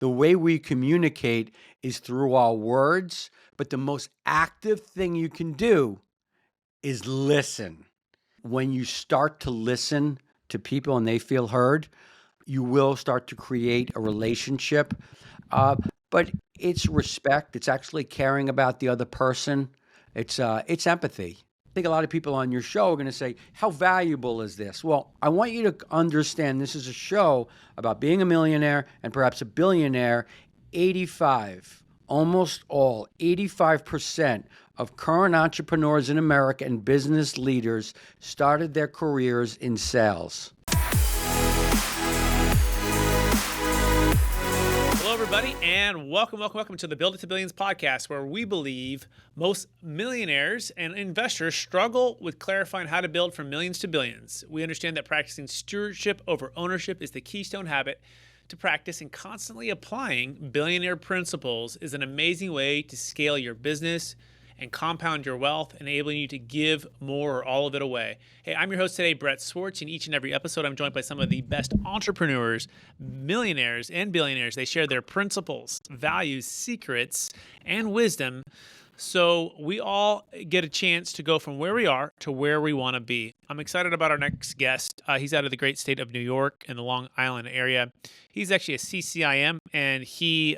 The way we communicate is through our words, but the most active thing you can do is listen. When you start to listen to people and they feel heard, you will start to create a relationship. Uh, but it's respect. It's actually caring about the other person. It's empathy. I think a lot of people on your show are going to say, "How valuable is this?" Well, I want you to understand this is a show about being a millionaire and perhaps a billionaire. 85, almost all, 85% of current entrepreneurs in America and business leaders started their careers in sales. Hello, everybody, and welcome to the Build It to Billions podcast, where we believe most millionaires and investors struggle with clarifying how to build from millions to billions. We understand that practicing stewardship over ownership is the keystone habit to practice, and constantly applying billionaire principles is an amazing way to scale your business and compound your wealth, enabling you to give more or all of it away. Hey, I'm your host today, Brett Swartz. In each and every episode, I'm joined by some of the best entrepreneurs, millionaires, and billionaires. They share their principles, values, secrets, and wisdom, so we all get a chance to go from where we are to where we want to be. I'm excited about our next guest. He's out of the great state of New York in the Long Island area. He's actually a CCIM, and he,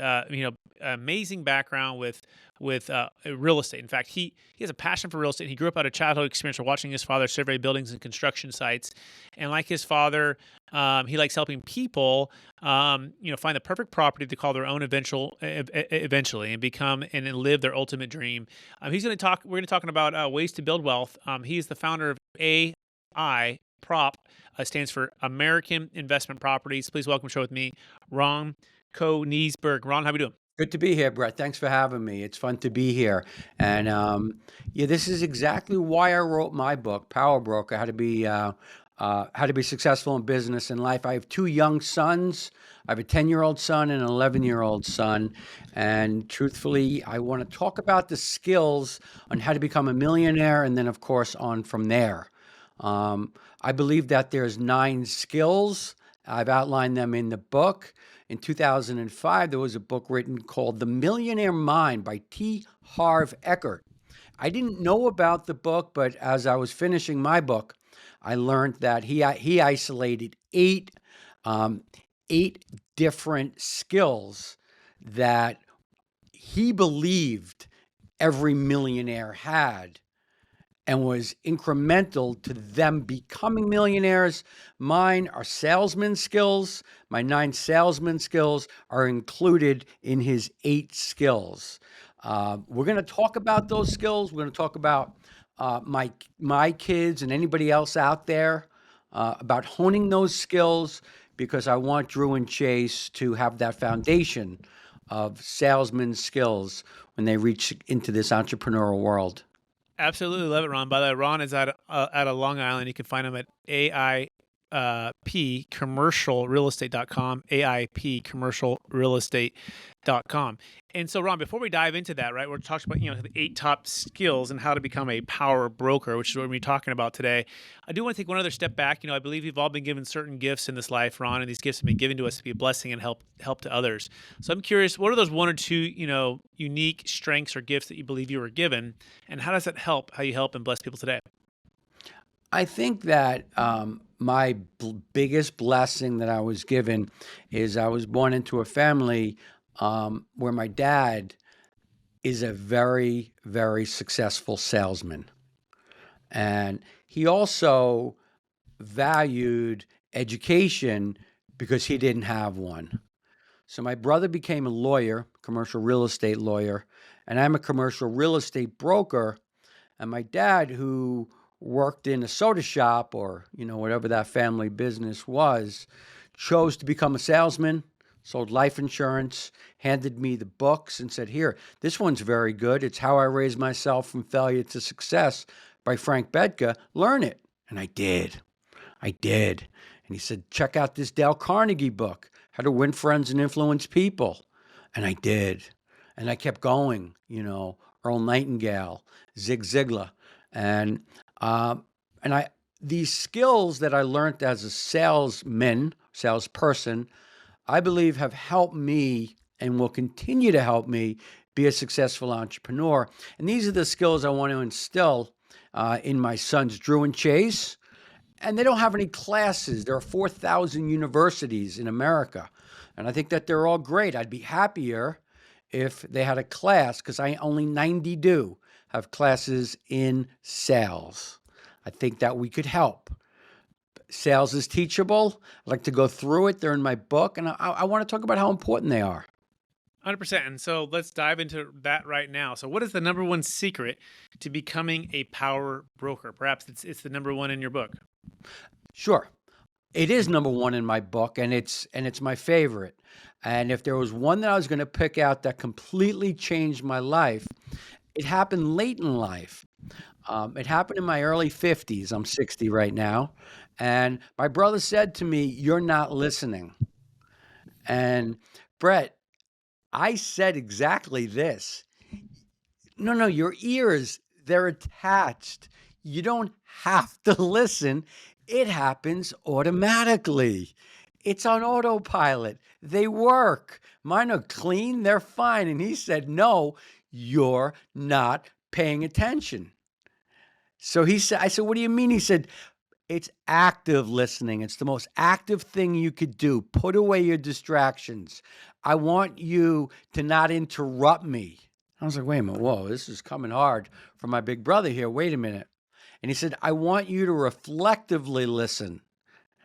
amazing background with real estate. In fact, he has a passion for real estate. He grew up out of childhood experience of watching his father survey buildings and construction sites. And like his father, he likes helping people, find the perfect property to call their own eventually, and become and then live their ultimate dream. We're going to talk about ways to build wealth. He is the founder of AI Prop, stands for American Investment Properties. Please welcome to the show with me, Ron Koenigsberg. Ron, how are we doing? Good to be here, Brett. Thanks for having me. It's fun to be here. And this is exactly why I wrote my book, Power Broker: How to be successful in business and life. I have two young sons. I have a 10-year-old son and an 11-year-old son. And truthfully, I want to talk about the skills on how to become a millionaire, and then, of course, on from there. I believe that there's 9 skills. I've outlined them in the book. In 2005, there was a book written called The Millionaire Mind by T. Harv Eker. I didn't know about the book, but as I was finishing my book, I learned that he isolated 8 different skills that he believed every millionaire had, and was incremental to them becoming millionaires. Mine are salesman skills. My 9 salesman skills are included in his 8 skills. We're going to talk about those skills. We're going to talk about my kids and anybody else out there about honing those skills, because I want Drew and Chase to have that foundation of salesman skills when they reach into this entrepreneurial world. Absolutely love it, Ron. By the way, Ron is out of Long Island. You can find him at AIPcommercialrealestate.com, AIPcommercialrealestate.com. And so, Ron, before we dive into that, right, we're talking about the 8 top skills and how to become a power broker, which is what we're talking about today. I do want to take one other step back. I believe we've all been given certain gifts in this life, Ron, and these gifts have been given to us to be a blessing and help to others. So I'm curious, what are those 1 or 2, unique strengths or gifts that you believe you were given, and how does that help how you help and bless people today? I think that my biggest blessing that I was given is I was born into a family where my dad is a very, very successful salesman. And he also valued education because he didn't have one. So my brother became a lawyer, commercial real estate lawyer, and I'm a commercial real estate broker. And my dad, who worked in a soda shop or, whatever that family business was, chose to become a salesman, sold life insurance, handed me the books and said, "Here, this one's very good. It's How I Raised Myself from Failure to Success by Frank Bedka. Learn it." And I did. And he said, "Check out this Dale Carnegie book, How to Win Friends and Influence People." And I did. And I kept going, Earl Nightingale, Zig Ziglar. And these skills that I learned as a salesperson, I believe have helped me and will continue to help me be a successful entrepreneur. And these are the skills I want to instill in my sons, Drew and Chase. And they don't have any classes. There are 4,000 universities in America. And I think that they're all great. I'd be happier if they had a class, because I only 90 do have classes in sales. I think that we could help. Sales is teachable. I'd like to go through it. They're in my book, and I want to talk about how important they are. 100%. And so let's dive into that right now. So, what is the number one secret to becoming a power broker? Perhaps it's the number one in your book. Sure. It is number one in my book, and it's my favorite. And if there was one that I was going to pick out that completely changed my life, it happened late in life. It happened in my early 50s. I'm 60 right now. And my brother said to me, "You're not listening." And Brett, I said exactly this. No, no, your ears, they're attached. You don't have to listen. It happens automatically. It's on autopilot. They work. Mine are clean, they're fine. And he said, "No, you're not paying attention." So I said, "What do you mean?" He said, "It's active listening. It's the most active thing you could do. Put away your distractions. I want you to not interrupt me." I was like, "Wait a minute. Whoa, this is coming hard for my big brother here. Wait a minute." And he said, "I want you to reflectively listen."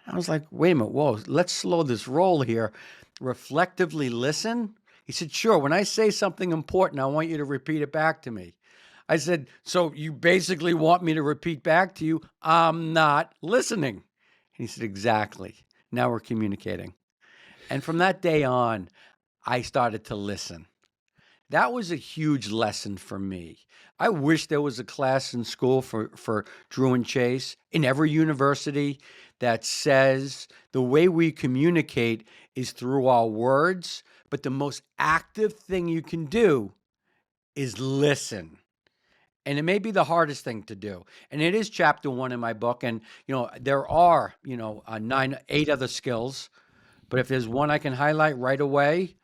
I was like, "Wait a minute. Whoa, let's slow this roll here. Reflectively listen?" He said, "Sure. When I say something important, I want you to repeat it back to me." I said, "So you basically want me to repeat back to you, 'I'm not listening'?" And he said, "Exactly. Now we're communicating." And from that day on, I started to listen. That was a huge lesson for me. I wish there was a class in school for Drew and Chase in every university that says the way we communicate is through our words, but the most active thing you can do is listen. And it may be the hardest thing to do. And it is chapter one in my book. And, there are, 8 other skills. But if there's one I can highlight right away,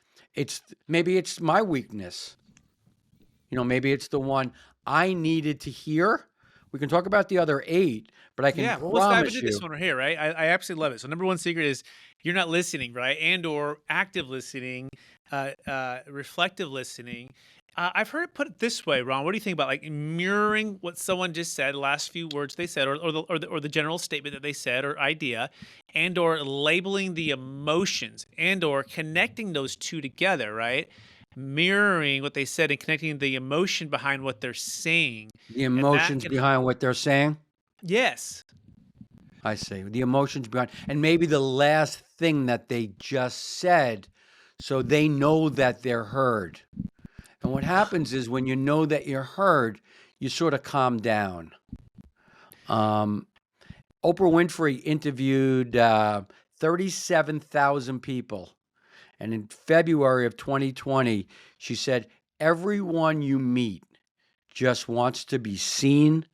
maybe it's my weakness. Maybe it's the one I needed to hear. We can talk about the other 8, but I can Yeah, well, let's dive promise into this you. one right here, right? I absolutely love it. So, number one secret is you're not listening, right? And or active listening, reflective listening. I've heard it put this way, Ron. What do you think about like mirroring what someone just said, last few words they said, or the general statement that they said or idea, and or labeling the emotions, and or connecting those two together, right? Mirroring what they said and connecting the emotion behind what they're saying, The and that emotions can, behind what they're saying. yes. I see. The emotions behind, and maybe the last thing that they just said, so they know that they're heard. And what happens is when you know that you're heard, you sort of calm down. Um, Oprah Winfrey interviewed 37,000 people. And in February of 2020, she said, "Everyone you meet just wants to be seen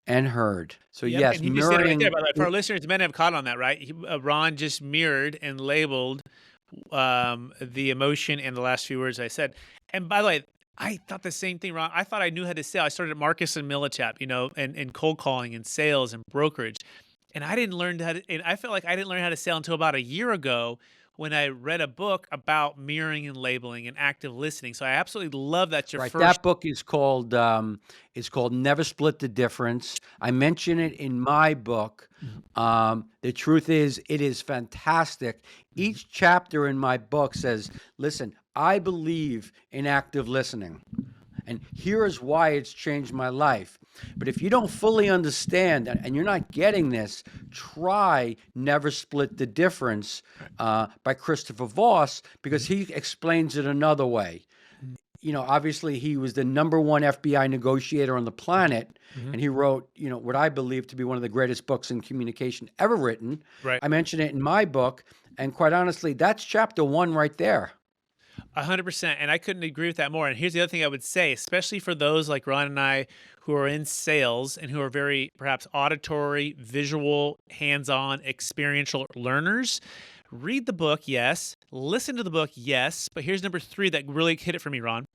and heard." So, Yep, yes, and he just said it right there, mirroring. by the way, for our listeners, men have caught on that, right? Ron just mirrored and labeled the emotion and the last few words I said. And by the way, I thought the same thing, Ron. I thought I knew how to sell. I started at Marcus and Millichap, and cold calling and sales and brokerage. And I didn't learn how to, and I felt like I didn't learn how to sell until about a year ago when I read a book about mirroring and labeling and active listening. So I absolutely love that's your Right. first. That book is called Never Split the Difference. I mention it in my book. Mhm. The truth is, it is fantastic. Mhm. Each chapter in my book says, "Listen, I believe in active listening. And here is why it's changed my life." But if you don't fully understand and you're not getting this, try Never Split the Difference by Christopher Voss, because Mhm. he explains it another way. Obviously he was the number one FBI negotiator on the planet, Mhm. and he wrote, what I believe to be one of the greatest books in communication ever written. Right. I mention it in my book, and quite honestly, that's chapter one right there. 100%. And I couldn't agree with that more. And here's the other thing I would say, especially for those like Ron and I who are in sales and who are very perhaps auditory, visual, hands on, experiential learners. Read the book, yes. Listen to the book, yes, but here's number 3 that really hit it for me, Ron.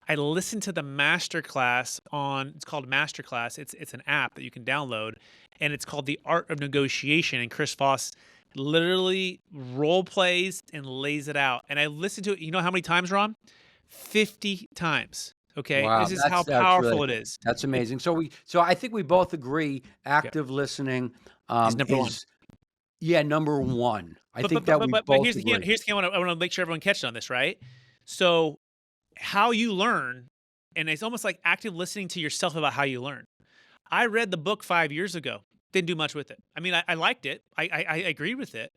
I listened to the masterclass on, it's called Masterclass. It's an app that you can download, and it's called The Art of Negotiation. And Chris Voss literally role plays and lays it out. And I listened to it, you know how many times, Ron? 50 times. Okay. Wow, This is how that's really powerful it is. that's amazing. So I think we both agree Yeah. active listening Is number 1. is yeah, number one. I But think but but that but we but, but both here's the key. agree. Here's the key. I want to make sure everyone catches on this, right? So how you learn, and it's almost like active listening to yourself about how you learn. I read the book 5 years ago. Didn't do much with it. I mean, I liked it. I agreed with it.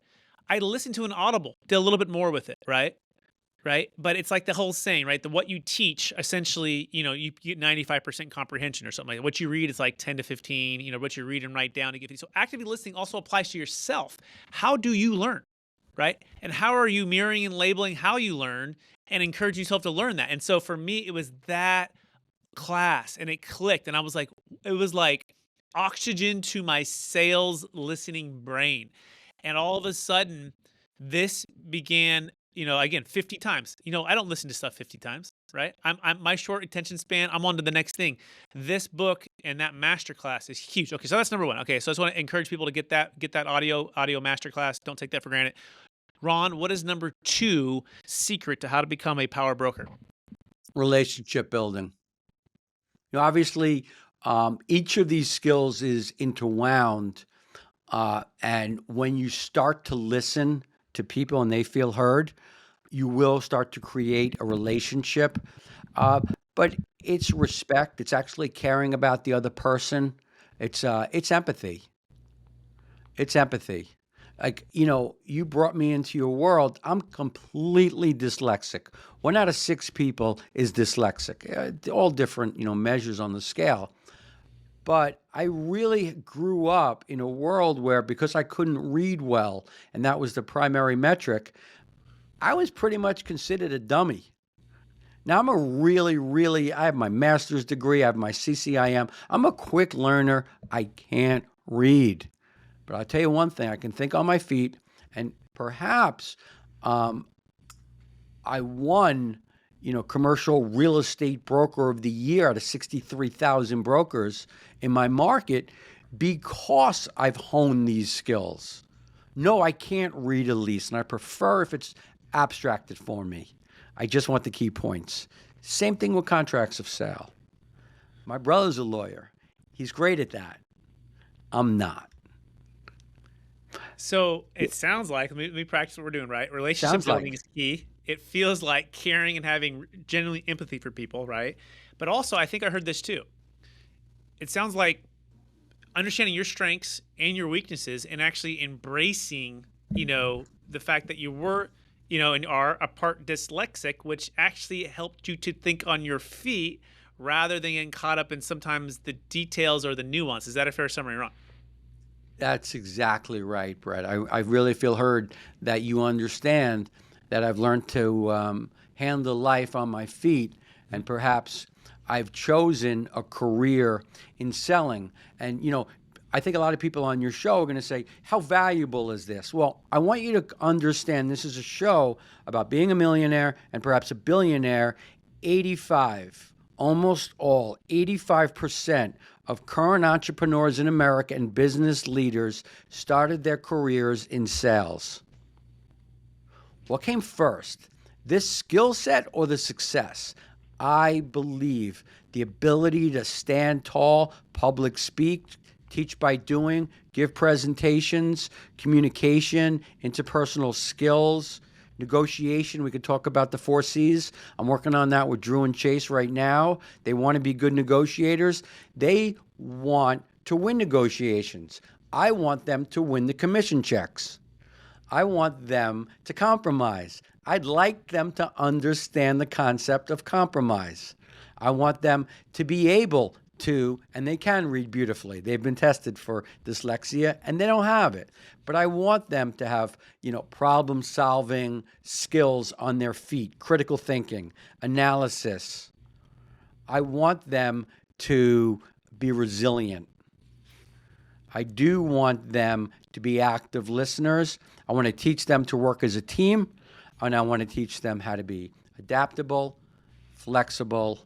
I listened to an Audible. Did a little bit more with it, right? Right. But it's like the whole saying, right? The what you teach, essentially, you get 95% comprehension or something like that. What you read is like 10 to 15. What you read and write down to get. So actively listening also applies to yourself. How do you learn? Right? And how are you mirroring and labeling how you learn and encourage yourself to learn that? And so for me, it was that class, and it clicked, and it was like oxygen to my sales listening brain. And all of a sudden, this began, again, 50 times. I don't listen to stuff 50 times, right? I'm my short attention span, I'm on to the next thing. This book and that masterclass is huge. Okay, so that's number 1. Okay, so I just want to encourage people to get that audio masterclass. Don't take that for granted. Ron, what is number 2 secret to how to become a power broker? Relationship building. Obviously, each of these skills is interwound, and when you start to listen to people and they feel heard, you will start to create a relationship. Uh, but it's respect. It's actually caring about the other person. It's empathy. It's empathy. Like, you brought me into your world. I'm completely dyslexic. 1 out of 6 people is dyslexic. All different, measures on the scale. But I really grew up in a world where, because I couldn't read well, and that was the primary metric, I was pretty much considered a dummy. Now I'm a I have my master's degree, I have my CCIM. I'm a quick learner. I can't read. But I'll tell you one thing, I can think on my feet, and perhaps um, I won, commercial real estate broker of the year out of 63,000 brokers in my market because I've honed these skills. No, I can't read a lease, and I prefer if it's abstracted for me. I just want the key points. Same thing with contracts of sale. My brother's a lawyer. He's great at that. I'm not. So it sounds like, let me practice what we're doing, right? Relationship Sounds building like. is key. It feels like caring and having genuinely empathy for people, right? But also, I think I heard this too. It sounds like understanding your strengths and your weaknesses and actually embracing, the fact that you were, and are a part dyslexic, which actually helped you to think on your feet rather than getting caught up in sometimes the details or the nuance. Is that a fair summary, Ron? That's exactly right, Brett. I really feel heard that you understand that I've learned to handle life on my feet, and perhaps I've chosen a career in selling. And, I think a lot of people on your show are going to say, how valuable is this? Well, I want you to understand this is a show about being a millionaire and perhaps a billionaire. 85, almost all, 85% of current entrepreneurs in America and business leaders started their careers in sales. What came first, this skill set or the success? I believe the ability to stand tall, public speak, teach by doing, give presentations, communication, interpersonal skills, negotiation. We could talk about the 4 C's. I'm working on that with Drew and Chase right now. They want to be good negotiators. They want to win negotiations. I want them to win the commission checks. I want them to compromise. I'd like them to understand the concept of compromise. I want them to be able to, and they can read beautifully. They've been tested for dyslexia and they don't have it. But I want them to have, problem solving skills on their feet, critical thinking, analysis. I want them to be resilient. I do want them to be active listeners. I want to teach them to work as a team. and I want to teach them how to be adaptable, flexible,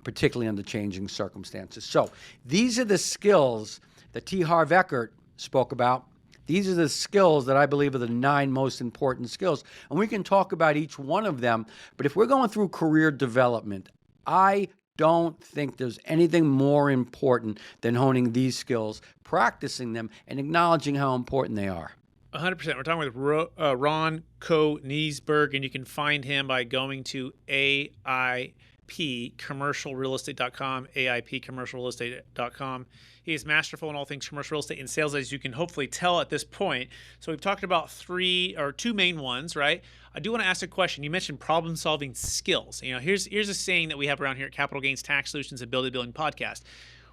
particularly under changing circumstances. So these are the skills that T. Harv Eker spoke about. These are the skills that I believe are the 9 most important skills. And we can talk about each one of them. But if we're going through career development, I don't think there's anything more important than honing these skills, practicing them, and acknowledging how important they are. 100%. We're talking with Ron Koenigsberg, and you can find him by going to AIPcommercialrealestate.com, AIPcommercialrealestate.com. He is masterful in all things commercial real estate and sales, as you can hopefully tell at this point. So we've talked about 2 main ones, right? I do want to ask a question. You mentioned problem-solving skills. Here's a saying that we have around here at Capital Gains Tax Solutions and Build It Building Podcast.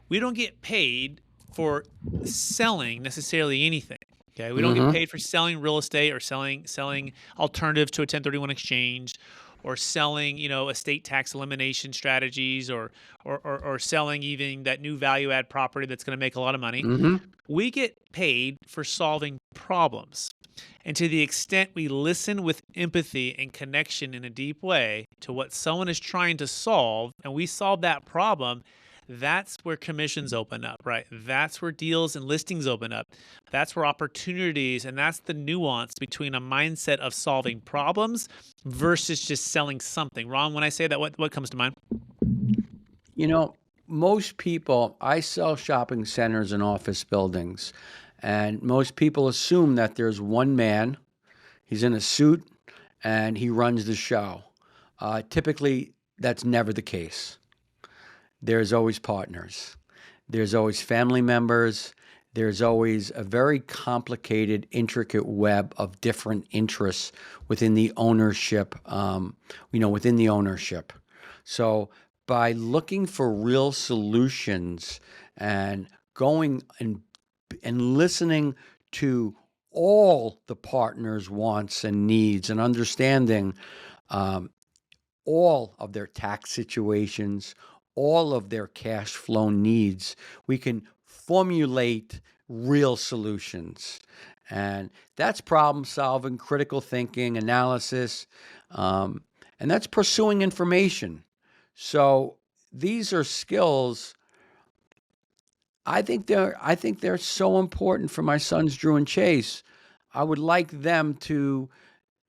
We don't get paid for selling necessarily anything. Okay, we don't get paid for selling real estate or selling alternatives to a 1031 exchange, or selling estate tax elimination strategies, or selling even that new value add property that's going to make a lot of money. We get paid for solving problems. And to the extent we listen with empathy and connection in a deep way to what someone is trying to solve, and we solve that problem, that's where commissions open up, right? That's where deals and listings open up. That's where opportunities, and that's the nuance between a mindset of solving problems versus just selling something. Ron, when I say that, what comes to mind? Most people, I sell shopping centers and office buildings, and most people assume that there's one man, he's in a suit, and he runs the show. Typically, that's never the case. There's always partners. There's always family members. There's always a very complicated, intricate web of different interests within the ownership, within the ownership. So by looking for real solutions and going and listening to all the partners' wants and needs, and understanding all of their tax situations, all of their cash flow needs, we can formulate real solutions. And that's problem solving, critical thinking, analysis, and that's pursuing information. So these are skills. I think they're so important for my sons, Drew and Chase. I would like them to.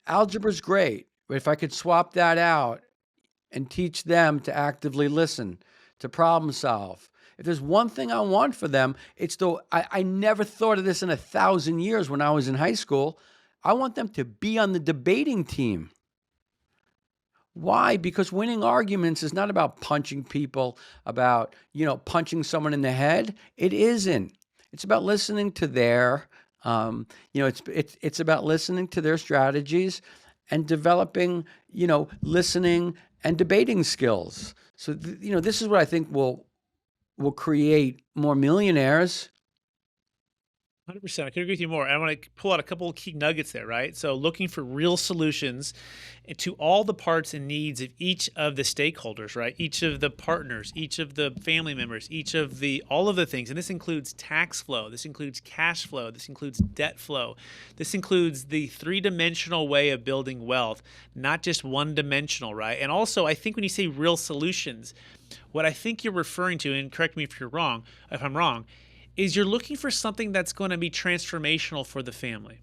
Algebra's great, but if I could swap that out and teach them to actively listen, to problem solve. If there's one thing I want for them, it's I never thought of this in 1,000 years when I was in high school. I want them to be on the debating team. Why? Because winning arguments is not about punching people, about, punching someone in the head. It isn't. It's about listening to their, it's about listening to their strategies and developing, listening and debating skills. So, this is what I think will create more millionaires. 100%. I could agree with you more. I want to pull out a couple of key nuggets there, right? So looking for real solutions to all the parts and needs of each of the stakeholders, right? Each of the partners, each of the family members, all of the things. And this includes tax flow. This includes cash flow. This includes debt flow. This includes the 3-dimensional way of building wealth, not just one-dimensional, right? And also, I think when you say real solutions, what I think you're referring to, and correct me if I'm wrong, is you're looking for something that's going to be transformational for the family,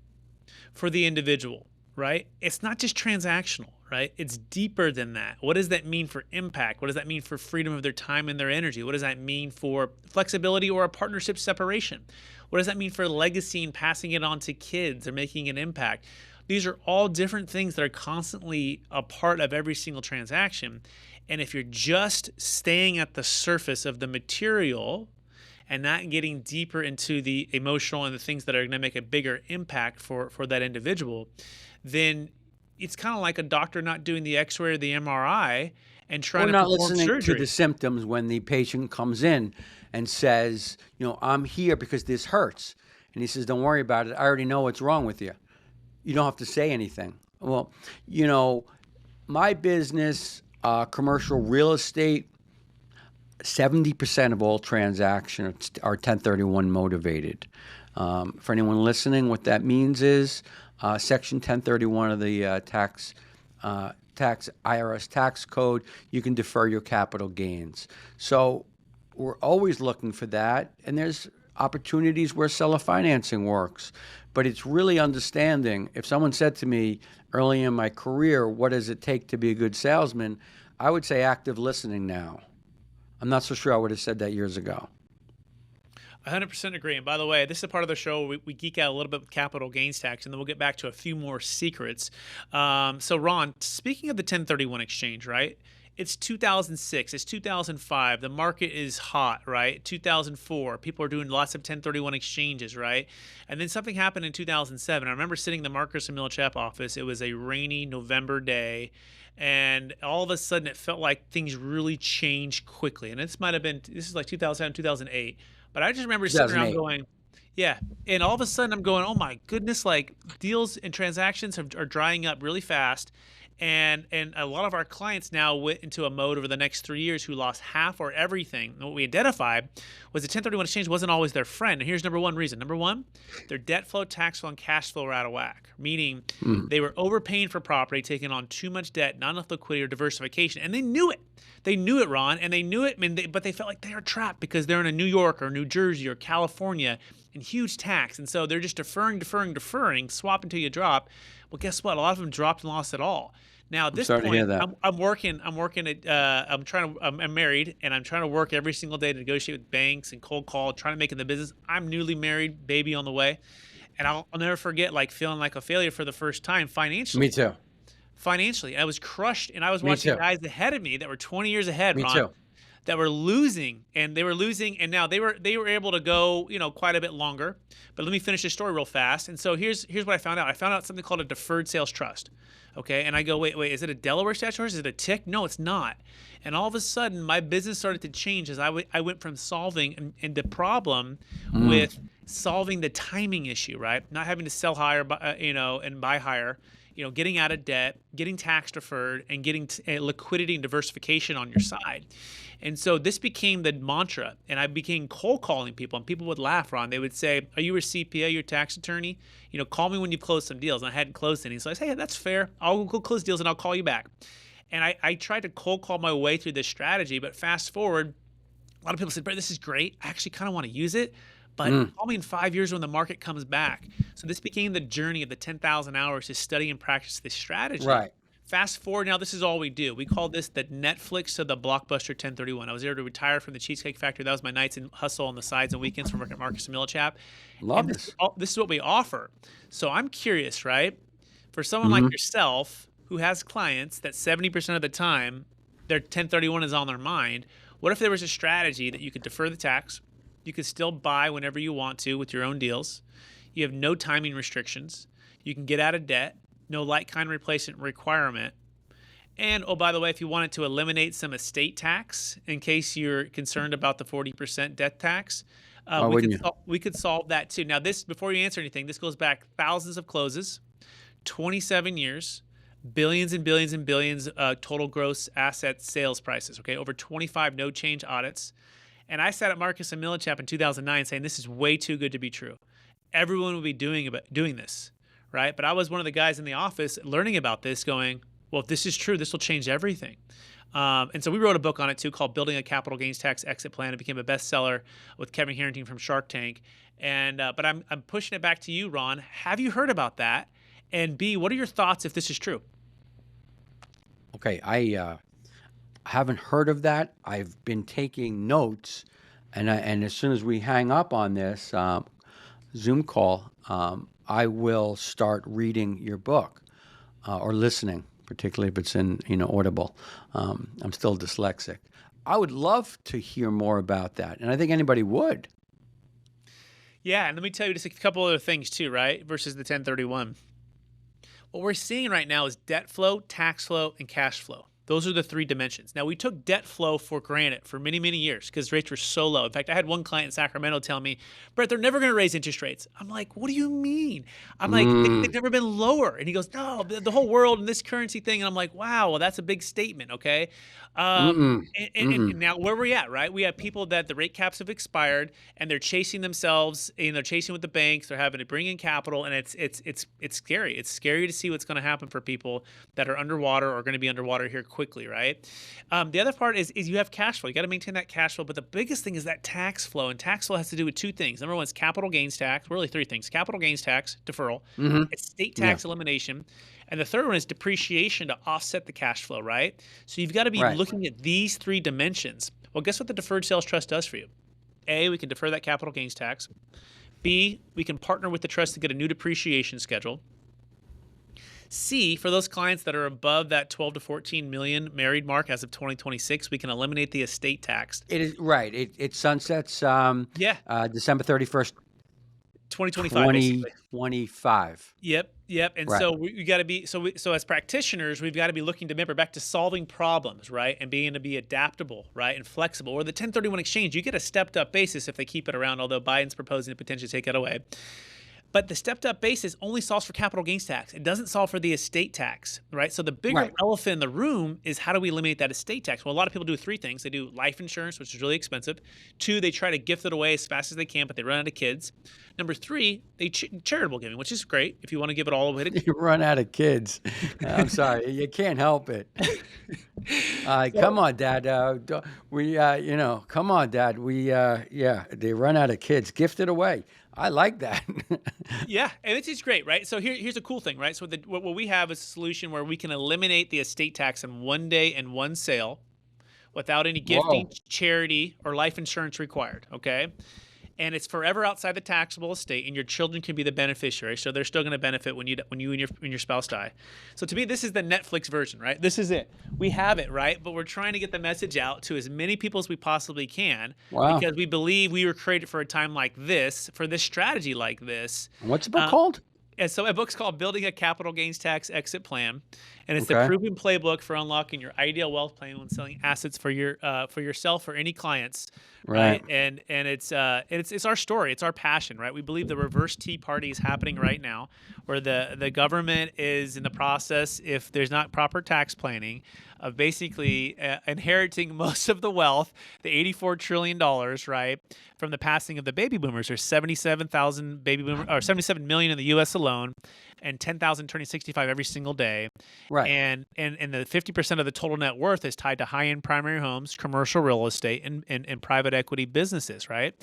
for the individual, right? It's not just transactional, right? It's deeper than that. What does that mean for impact? What does that mean for freedom of their time and their energy? What does that mean for flexibility or a partnership separation? What does that mean for legacy and passing it on to kids or making an impact? These are all different things that are constantly a part of every single transaction. And if you're just staying at the surface of the material and not getting deeper into the emotional and the things that are going to make a bigger impact for that individual, then it's kind of like a doctor not doing the X-ray or the MRI and trying to perform surgery. We're not listening to the symptoms when the patient comes in and says, I'm here because this hurts. And he says, don't worry about it. I already know what's wrong with you. You don't have to say anything. Well, my business, commercial real estate, 70% of all transactions are 1031 motivated. For anyone listening, what that means is Section 1031 of the tax IRS tax code. You can defer your capital gains. So we're always looking for that, and there's opportunities where seller financing works. But it's really understanding. If someone said to me early in my career, what does it take to be a good salesman? I would say active listening now. I'm not so sure I would have said that years ago. 100% agree. And by the way, this is a part of the show we geek out a little bit with capital gains tax, and then we'll get back to a few more secrets. So, Ron, speaking of the 1031 exchange, right? It's 2006, it's 2005. The market is hot, right? 2004, people are doing lots of 1031 exchanges, right? And then something happened in 2007. I remember sitting in the Marcus and Millichap office. It was a rainy November day. And all of a sudden, it felt like things really changed quickly. And this is like 2007, 2008. But I just remember sitting around 2008. going, yeah. And all of a sudden, I'm going, oh my goodness, like deals and transactions are drying up really fast. And a lot of our clients now went into a mode over the next 3 years who lost half or everything. And what we identified was the 1031 exchange wasn't always their friend. And here's number one reason. Number one, their debt flow, tax flow, and cash flow were out of whack, meaning they were overpaying for property, taking on too much debt, not enough liquidity or diversification. And they knew it. They knew it, Ron, and they knew it, but they felt like they were trapped because they're in a New York or New Jersey or California and huge tax. And so they're just deferring, swap until you drop. Well, guess what? A lot of them dropped and lost it all. Now at this Sorry to hear point, that. I'm married and I'm trying to work every single day to negotiate with banks and cold call, trying to make it in the business. I'm newly married, baby on the way. And I'll never forget like feeling like a failure for the first time financially. Me too. Financially, I was crushed, and I was Me watching too. guys ahead of me that were 20 years ahead, Me Ron, too. that were losing, and and now they were able to go, quite a bit longer. But let me finish this story real fast. And so here's what I found out. I found out something called a deferred sales trust. Okay, and I go, wait, is it a Delaware statute or is it a TIC? No, it's not. And all of a sudden, my business started to change as I went from solving and the problem with solving the timing issue, right? Not having to sell higher, and buy higher. Getting out of debt, getting tax deferred, and getting liquidity and diversification on your side. And so this became the mantra, and I became cold calling people, and people would laugh, Ron. They would say, are you a CPA, your tax attorney? Call me when you've closed some deals. And I hadn't closed any. So I said, hey, that's fair. I'll go close deals and I'll call you back. And I tried to cold call my way through this strategy, but fast forward, a lot of people said, Brett, this is great. I actually kind of want to use it. But call me in 5 years when the market comes back. So this became the journey of the 10,000 hours to study and practice this strategy. Right. Fast forward, now this is all we do. We call this the Netflix to the Blockbuster 1031. I was able to retire from the Cheesecake Factory. That was my nights and hustle on the sides and weekends from working at Marcus and Millichap. Love And this. this is what we offer. So I'm curious, right? For someone like yourself who has clients that 70% of the time their 1031 is on their mind, what if there was a strategy that you could defer the tax? You could still buy whenever you want to with your own deals. You have no timing restrictions. You can get out of debt, no like-kind replacement requirement. And, oh, by the way, if you wanted to eliminate some estate tax in case you're concerned about the 40% debt tax, we could solve that too. Now, before you answer anything, this goes back thousands of closes, 27 years, billions and billions and billions total gross asset sales prices, okay? Over 25 no-change audits. And I sat at Marcus and Millichap in 2009 saying, this is way too good to be true. Everyone will be doing this, right? But I was one of the guys in the office learning about this going, well, if this is true, this will change everything. And so we wrote a book on it too called Building a Capital Gains Tax Exit Plan. It became a bestseller with Kevin Harrington from Shark Tank. And but I'm pushing it back to you, Ron. Have you heard about that? And B, what are your thoughts if this is true? Okay, I haven't heard of that. I've been taking notes, and as soon as we hang up on this Zoom call, I will start reading your book or listening, particularly if it's in Audible. I'm still dyslexic. I would love to hear more about that, and I think anybody would. Yeah, and let me tell you just a couple other things too, right? Versus the 1031. What we're seeing right now is debt flow, tax flow, and cash flow. Those are the three dimensions. Now, we took debt flow for granted for many, many years because rates were so low. In fact, I had one client in Sacramento tell me, Brett, they're never going to raise interest rates. I'm like, what do you mean? I'm like, they've never been lower. And he goes, no, the whole world and this currency thing. And I'm like, wow, well, that's a big statement, okay? Mm-mm. And now where we're at, right? We have people that the rate caps have expired and they're chasing themselves, they're chasing with the banks, they're having to bring in capital, and it's scary. It's scary to see what's going to happen for people that are underwater or going to be underwater here quickly, right? The other part is you have cash flow. You got to maintain that cash flow, but the biggest thing is that tax flow, and tax flow has to do with two things. Number one is capital gains tax. Really three things: capital gains tax deferral, estate Yeah. tax elimination, and the third one is depreciation to offset the cash flow, right? So you've got to be Right. looking at these three dimensions. Well, guess what the deferred sales trust does for you? A, we can defer that capital gains tax. B, we can partner with the trust to get a new depreciation schedule. C, for those clients that are above that 12 to 14 million married mark as of 2026, we can eliminate the estate tax. It is right. It sunsets Yeah, December 31st, 2025 basically. 2025. Yep. And Right. so we got to be so as practitioners, we've got to be looking to remember back to solving problems, right? And being to be adaptable, right? And flexible. Or the 1031 exchange, you get a stepped up basis if they keep it around, although Biden's proposing to potentially take it away. But the stepped up basis only solves for capital gains tax. It doesn't solve for the estate tax, right? So the bigger Right. elephant in the room is how do we eliminate that estate tax? Well, a lot of people do three things. They do life insurance, which is really expensive. Two, they try to gift it away as fast as they can, but they run out of kids. Number three, they charitable giving, which is great if you want to give it all away to You run out of kids. I'm sorry, you can't help it. Come So on, Dad. Come on, Dad. Yeah, they run out of kids. Gift it away. I like that. yeah, and it's great, right? So here's a cool thing, right? So what we have is a solution where we can eliminate the estate tax in one day and one sale without any gifting, Whoa. charity, or life insurance required, okay? And it's forever outside the taxable estate, and your children can be the beneficiary, so they're still going to benefit when you and your spouse die. So to me, this is the Netflix version, right? This is it. We have it, right? But we're trying to get the message out to as many people as we possibly can Wow. because we believe we were created for a time like this, for this strategy like this. What's the book Uh, called? and so a book's called Building a Capital Gains Tax Exit Plan, and it's the Okay. proven playbook for unlocking your ideal wealth plan when selling assets for yourself or any clients, Right. right? And it's our story, it's our passion, right? We believe the reverse Tea Party is happening right now, where the government is in the process, if there's not proper tax planning, of basically inheriting most of the wealth, the $84 trillion, right, from the passing of the baby boomers. There's 77,000 baby boomers, or 77 million in the U.S. alone, and 10,000 turning 65 every single day. Right. And the 50% of the total net worth is tied to high-end primary homes, commercial real estate, and private equity businesses, right?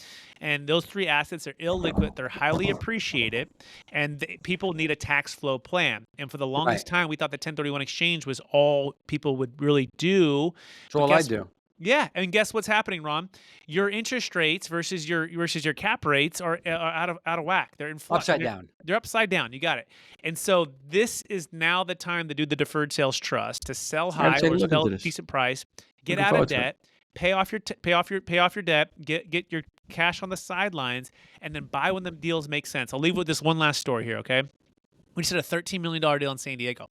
And those three assets are illiquid, they're highly appreciated, and people need a tax flow plan. And for the longest Right. time, we thought the 1031 exchange was all people would really do. That's But all I do. yeah, and guess what's happening, Ron? Your interest rates versus your cap rates are out of whack. They're in flux. Upside down. They're upside down. You got it. And so this is now the time to do the deferred sales trust to sell I'm high taking or a look sell into this. decent price, get Looking out of forward to it. debt, pay off your debt, get your cash on the sidelines, and then buy when the deals make sense. I'll leave with this one last story here, okay? We just did a $13 million deal in San Diego.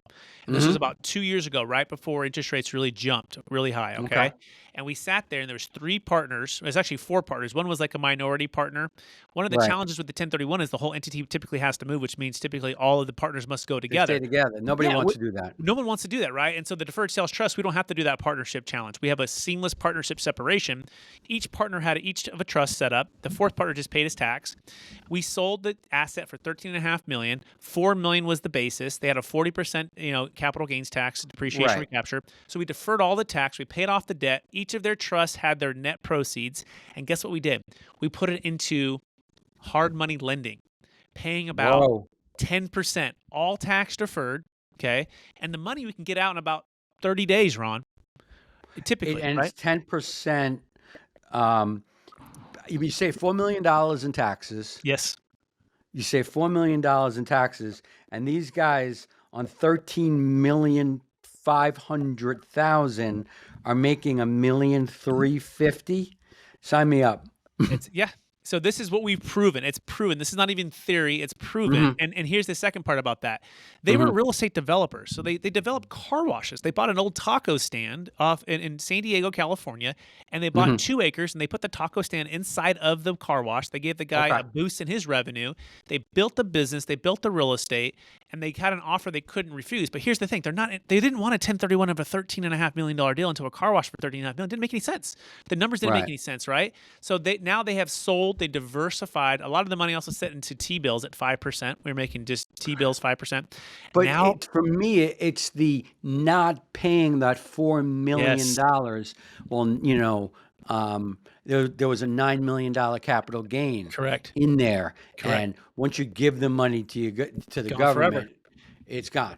And this was about 2 years ago, right before interest rates really jumped really high, okay? Okay. And we sat there, and there was three partners. There's actually four partners. One was like a minority partner. One of the Right. challenges with the 1031 is the whole entity typically has to move, which means typically all of the partners must go They together. stay together. Nobody Yeah, wants to do that. no one wants to do that, right? And so the deferred sales trust, we don't have to do that partnership challenge. We have a seamless partnership separation. Each partner had each of a trust set up. The fourth partner just paid his tax. We sold the asset for $13.5 million. $4 million was the basis. They had a 40%, capital gains tax depreciation Right. recapture. So we deferred all the tax. We paid off the debt. Each of their trusts had their net proceeds. And guess what we did? We put it into hard money lending, paying about Whoa. 10%, all tax deferred, okay? And the money we can get out in about 30 days, Ron, typically, And right? it's 10%. You save $4 million in taxes. Yes. You save $4 million in taxes, and these guys on 13,500,000 are making $1,350,000. Sign me up. Yeah. So this is what we've proven. It's proven. This is not even theory. It's proven. Hmm. And here's the second part about that. They were Hmm. real estate developers. So they developed car washes. They bought an old taco stand off in San Diego, California, and they bought Hmm. 2 acres and they put the taco stand inside of the car wash. They gave the guy Okay. a boost in his revenue. They built the business. They built the real estate, and they had an offer they couldn't refuse. But here's the thing: they didn't want a 1031 of a $13.5 million deal into a car wash for $13.5 million. It didn't make any sense. The numbers didn't make Right. any sense, right? So they have sold. They diversified. A lot of the money also set into T-bills at 5%. We were making just T-bills 5%. But Now, for me, it's the not paying that $4 million. yes, Well, there was a $9 million capital gain correct, in there, correct. and once you give the money to the Gone forever. government, it's gone.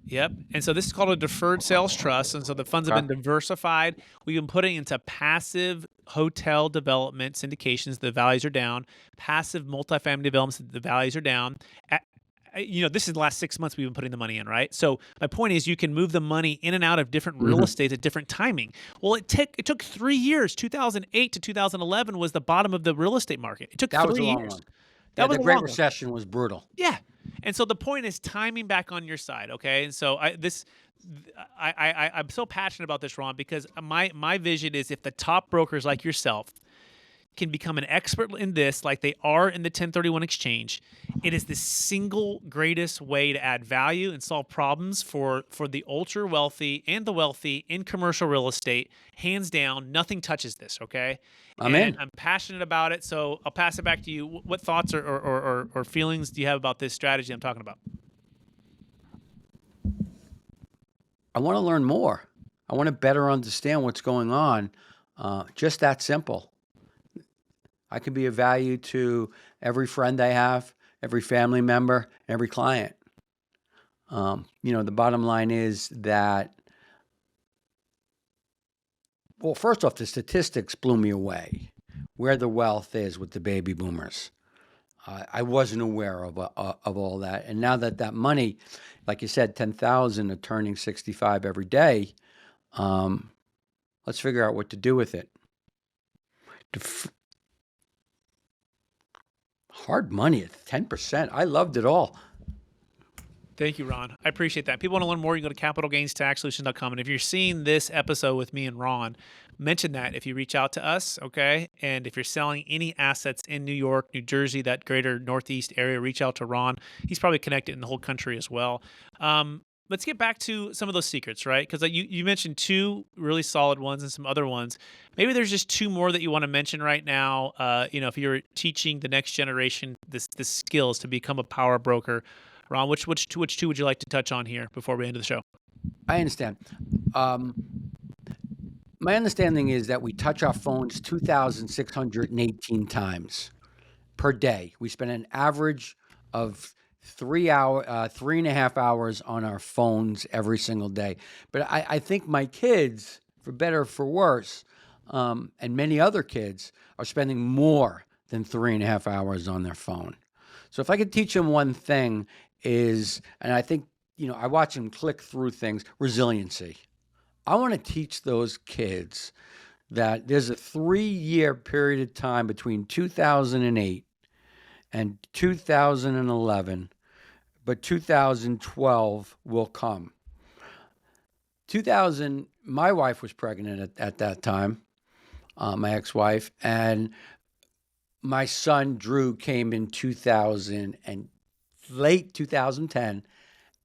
Yep. And so this is called a deferred sales trust. And so the funds have Okay. been diversified. We've been putting into passive hotel development syndications. The values are down. Passive multifamily developments. The values are down. This is the last 6 months we've been putting the money in, right? So my point is, you can move the money in and out of different real Hmm. estate at different timing. Well, it took 3 years. 2008 to 2011 was the bottom of the real estate market. It took That was a three long years. one. Yeah, That was the a Great long one. Recession was brutal. Yeah. And so the point is timing back on your side, okay? And so I'm so passionate about this, Ron, because my vision is, if the top brokers like yourself can become an expert in this, like they are in the 1031 exchange, it is the single greatest way to add value and solve problems for the ultra wealthy and the wealthy in commercial real estate. Hands down, nothing touches this, okay? I'm And in. I'm passionate about it, so I'll pass it back to you. What thoughts or feelings do you have about this strategy I'm talking about? I want to learn more. I want to better understand what's going on. Just that simple. I can be of value to every friend I have, every family member, every client. The bottom line is that, well, first off, the statistics blew me away. Where the wealth is with the baby boomers. I wasn't aware of all that, and now that money, like you said, 10,000 are turning 65 every day. Um, let's figure out what to do with it. Def- Hard money at 10%. I loved it all. Thank you, Ron. I appreciate that. People want to learn more, you can go to capitalgainstaxsolution.com. And if you're seeing this episode with me and Ron, mention that if you reach out to us, okay? And if you're selling any assets in New York, New Jersey, that greater Northeast area, reach out to Ron. He's probably connected in the whole country as well. Let's get back to some of those secrets, right? Because you mentioned two really solid ones and some other ones. Maybe there's just two more that you want to mention right now. If you're teaching the next generation this skills to become a power broker, Ron, which two would you like to touch on here before we end the show? I understand. Um, my understanding is that we touch our phones 2,618 times per day. We spend an average of 3.5 hours on our phones every single day. But I think my kids, for better or for worse, and many other kids, are spending more than 3.5 hours on their phone. So if I could teach them one thing and I think, I watch them click through things, resiliency. I want to teach those kids that there's a 3-year period of time between 2008 and 2011, but 2012 will come. My wife was pregnant at that time, my ex-wife, and my son Drew came in 2000 and late 2010,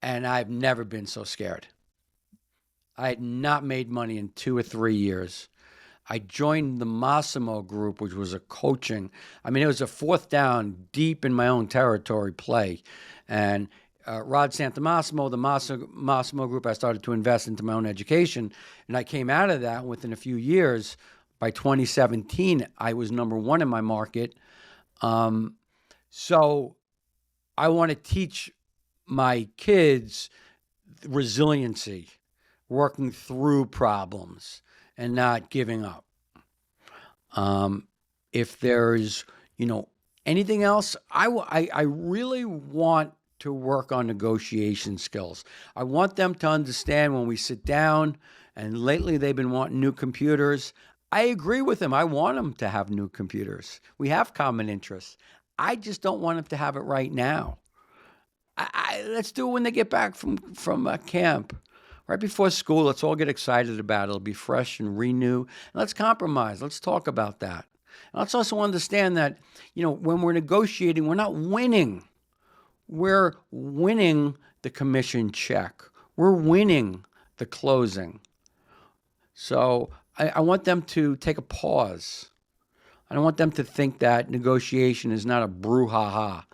and I've never been so scared. I had not made money in 2 or 3 years. I joined the Massimo group, which was a coaching. I mean, it was a fourth down, deep in my own territory play. And Rod Santamassimo, the Massimo group, I started to invest into my own education. And I came out of that within a few years. By 2017, I was number one in my market. So I want to teach my kids resiliency, working through problems and not giving up. If there's, anything else, I really want to work on negotiation skills. I want them to understand when we sit down, and lately they've been wanting new computers. I agree with him. I want him to have new computers. We have common interests. I just don't want him to have it right now. Let's do it when they get back from camp, right before school. Let's all get excited about it. It'll be fresh and renew. And let's compromise. Let's talk about that. And let's also understand that when we're negotiating, we're not winning. We're winning the commission check. We're winning the closing. So I want them to take a pause. I don't want them to think that negotiation is not a brouhaha,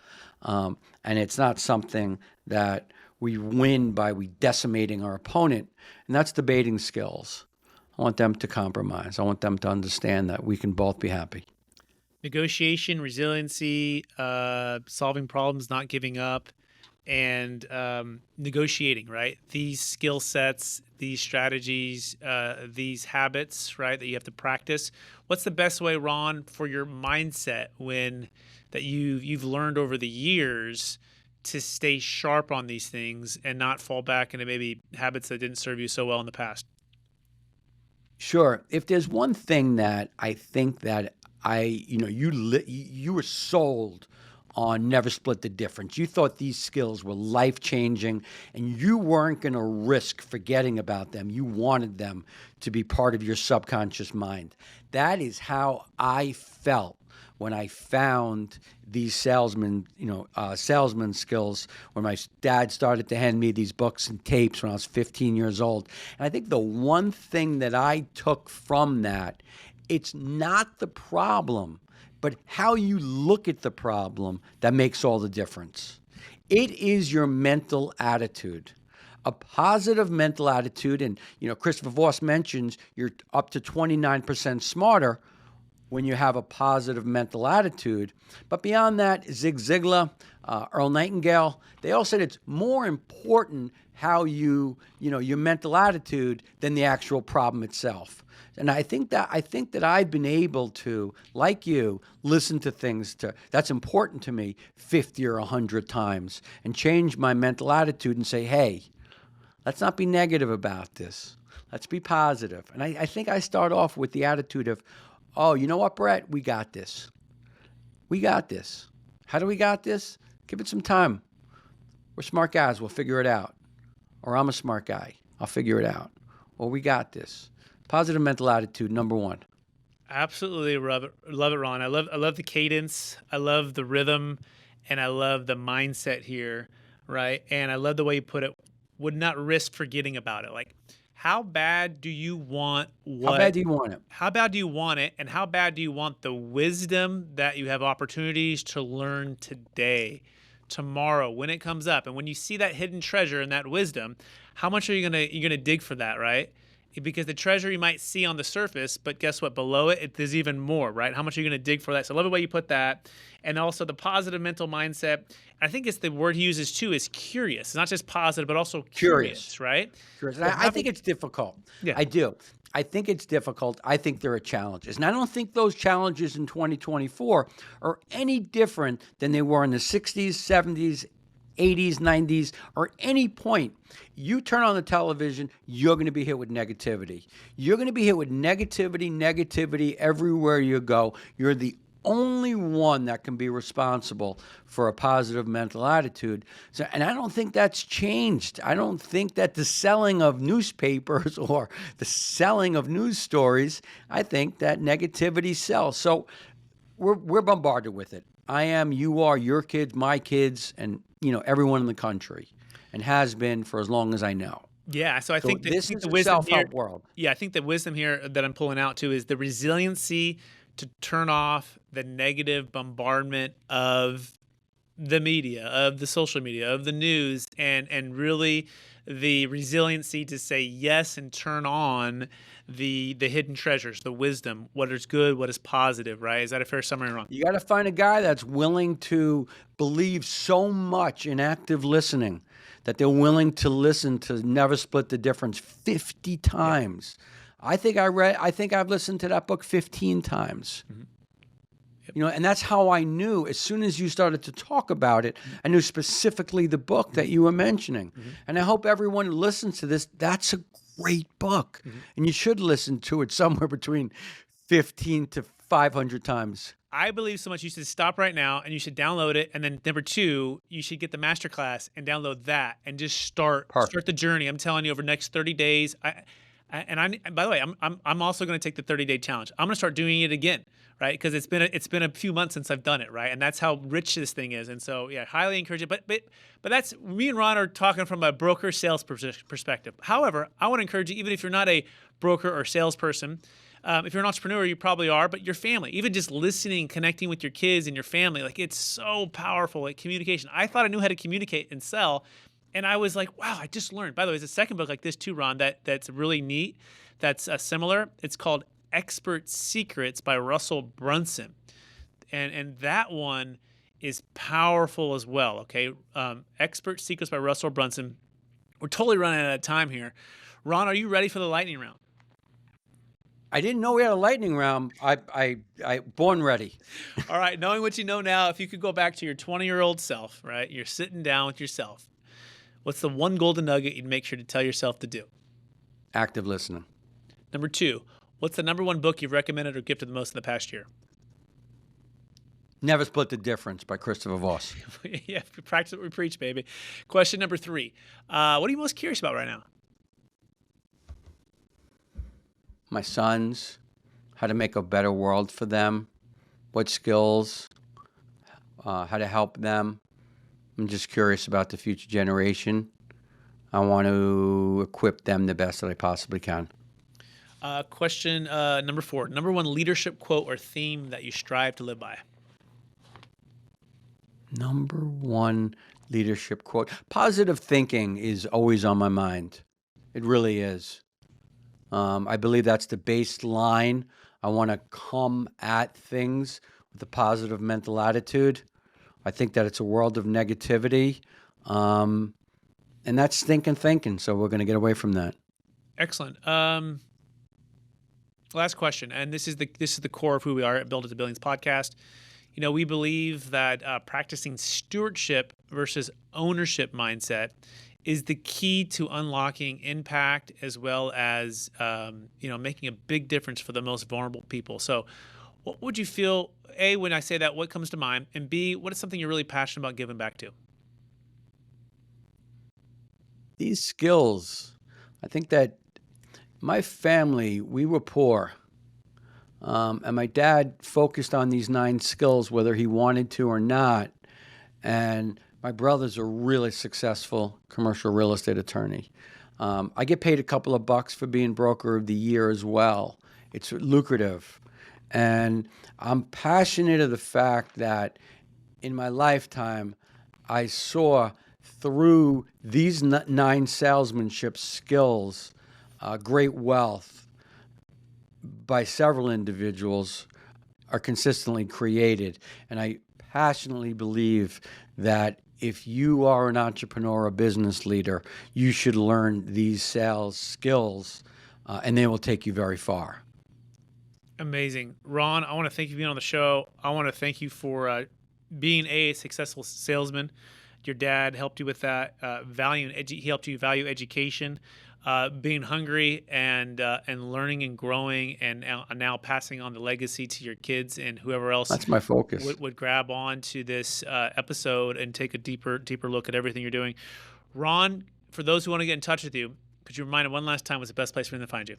and it's not something that we win by we decimating our opponent, and that's debating skills. I want them to compromise. I want them to understand that we can both be happy. Negotiation, resiliency, solving problems, not giving up, and negotiating, right? These skill sets, these strategies, these habits, right, that you have to practice. What's the best way, Ron, for your mindset that you've learned over the years to stay sharp on these things and not fall back into maybe habits that didn't serve you so well in the past? Sure. If there's one thing that I think that you were sold on never split the difference. You thought these skills were life-changing, and you weren't going to risk forgetting about them. You wanted them to be part of your subconscious mind. That is how I felt when I found these salesman skills, when my dad started to hand me these books and tapes when I was 15 years old. And I think the one thing that I took from that, it's not the problem, but how you look at the problem that makes all the difference. It is your mental attitude. A positive mental attitude, and Christopher Voss mentions you're up to 29% smarter when you have a positive mental attitude. But beyond that, Zig Ziglar, Earl Nightingale, they all said it's more important how your mental attitude than the actual problem itself. And I think that I've been able to, like you, listen to things that's important to me 50 or 100 times and change my mental attitude and say, hey, let's not be negative about this. Let's be positive. And I think I start off with the attitude of, oh, you know what, Brett? We got this. We got this. How do we got this? Give it some time. We're smart guys. We'll figure it out. Or I'm a smart guy. I'll figure it out. Or we got this. Positive mental attitude, number one. Absolutely love it, Ron. I love the cadence. I love the rhythm, and I love the mindset here, right? And I love the way you put it. Would not risk forgetting about it. Like, how bad do you want what? How bad do you want it? How bad do you want it? And how bad do you want the wisdom that you have opportunities to learn today, tomorrow, when it comes up? And when you see that hidden treasure and that wisdom, how much are you're gonna dig for that, right? Because the treasure you might see on the surface, but guess what? Below it, there's even more, right? How much are you going to dig for that? So I love the way you put that. And also the positive mental mindset. I think it's the word he uses too, is curious. It's not just positive, but also curious. Right? Curious. And I think it's difficult. Yeah. I do. I think it's difficult. I think there are challenges. And I don't think those challenges in 2024 are any different than they were in the 60s, 70s, 80s, 90s, or any point. You turn on the television, you're going to be hit with negativity. You're going to be hit with negativity everywhere you go. You're the only one that can be responsible for a positive mental attitude. And I don't think that's changed. I don't think that the selling of newspapers or the selling of news stories, I think that negativity sells. So we're bombarded with it. I am, you are, your kids, my kids, and everyone in the country, and has been for as long as I know. Yeah, so I think this is the a wisdom here, self-help world. Yeah, I think the wisdom here that I'm pulling out too is the resiliency to turn off the negative bombardment of the media, of the social media, of the news, and really the resiliency to say yes and turn on the hidden treasures, the wisdom, what is good, what is positive, right? Is that a fair summary, Ron? You got to find a guy that's willing to believe so much in active listening that they're willing to listen to Never Split the Difference 50 times. Yeah. I think I've listened to that book 15 times. Mm-hmm. Yep. And that's how I knew, as soon as you started to talk about it, I knew specifically the book that you were mentioning. Mm-hmm. And I hope everyone who listens to this, that's a great book. Mm-hmm. And you should listen to it somewhere between 15 to 500 times. I believe so much you should stop right now and you should download it. And then number two, you should get the masterclass and download that and just start Perfect. the journey. I'm telling you, over the next 30 days. And by the way, I'm also going to take the 30-day challenge. I'm going to start doing it again, right? Because it's been a few months since I've done it, right? And that's how rich this thing is. And so, yeah, highly encourage it. But that's, me and Ron are talking from a broker sales perspective. However, I want to encourage you, even if you're not a broker or salesperson. If you're an entrepreneur, you probably are, but your family, even just listening, connecting with your kids and your family, like, it's so powerful at communication. I thought I knew how to communicate and sell, and I was like, wow, I just learned. By the way, there's a second book like this too, Ron, that's really neat, that's similar. It's called Expert Secrets by Russell Brunson, and that one is powerful as well. Okay, Expert Secrets by Russell Brunson. We're totally running out of time here. Ron, are you ready for the lightning round? I didn't know we had a lightning round. I born ready. All right, knowing what you know now, if you could go back to your 20-year-old self, right? You're sitting down with yourself. What's the one golden nugget you'd make sure to tell yourself to do? Active listening. Number two, what's the number one book you've recommended or gifted the most in the past year? Never Split the Difference by Christopher Voss. Yeah, we practice what we preach, baby. Question number three, what are you most curious about right now? My sons, how to make a better world for them, what skills, how to help them. I'm just curious about the future generation. I want to equip them the best that I possibly can. Question number four, number one leadership quote or theme that you strive to live by. Number one leadership quote. Positive thinking is always on my mind. It really is. I believe that's the baseline. I want to come at things with a positive mental attitude. I think that it's a world of negativity, and that's stinking thinking. So we're going to get away from that. Excellent. Last question, and this is the core of who we are at Build It to Billions podcast. You know, we believe that practicing stewardship versus ownership mindset is the key to unlocking impact, as well as making a big difference for the most vulnerable people. So what would you feel, A, when I say that, what comes to mind, and B, what is something you're really passionate about giving back to? These skills, I think that my family, we were poor. And my dad focused on these 9 skills, whether he wanted to or not. And my brother's a really successful commercial real estate attorney. I get paid a couple of bucks for being broker of the year as well. It's lucrative. And I'm passionate of the fact that in my lifetime, I saw through these 9 salesmanship skills, great wealth by several individuals are consistently created. And I passionately believe that if you are an entrepreneur or business leader, you should learn these sales skills, and they will take you very far. Amazing. Ron, I want to thank you for being on the show. I want to thank you for being a successful salesman. Your dad helped you with that. He helped you value education, being hungry, and learning and growing, and now passing on the legacy to your kids and whoever else. That's my focus. Would grab on to this episode and take a deeper look at everything you're doing. Ron, for those who want to get in touch with you, could you remind them one last time what's the best place for them to find you?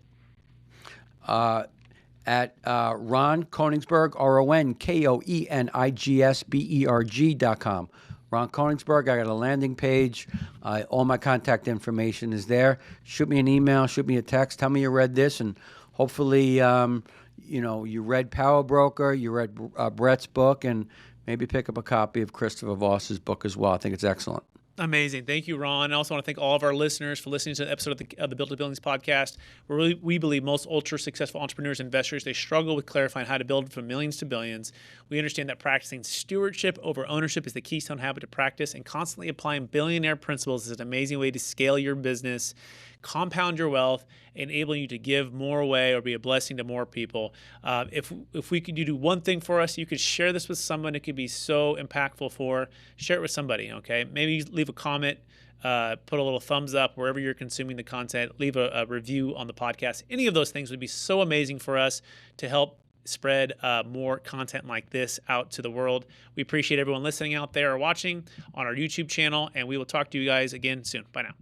At Ron Koenigsberg, RonKoenigsberg.com. Ron Koenigsberg, I got a landing page. All my contact information is there. Shoot me an email, shoot me a text, tell me you read this, and hopefully, you read Power Broker, you read Brett's book, and maybe pick up a copy of Christopher Voss's book as well. I think it's excellent. Amazing. Thank you, Ron. I also want to thank all of our listeners for listening to the episode of the Build to Billions podcast, where we believe most ultra-successful entrepreneurs and investors, they struggle with clarifying how to build from millions to billions. We understand that practicing stewardship over ownership is the keystone habit to practice, and constantly applying billionaire principles is an amazing way to scale your business, compound your wealth, enabling you to give more away or be a blessing to more people. If we could do one thing for us, you could share this with someone. It could be so impactful for. Share it with somebody, okay? Maybe leave a comment, put a little thumbs up wherever you're consuming the content, leave a review on the podcast. Any of those things would be so amazing for us to help spread more content like this out to the world. We appreciate everyone listening out there or watching on our YouTube channel, and we will talk to you guys again soon. Bye now.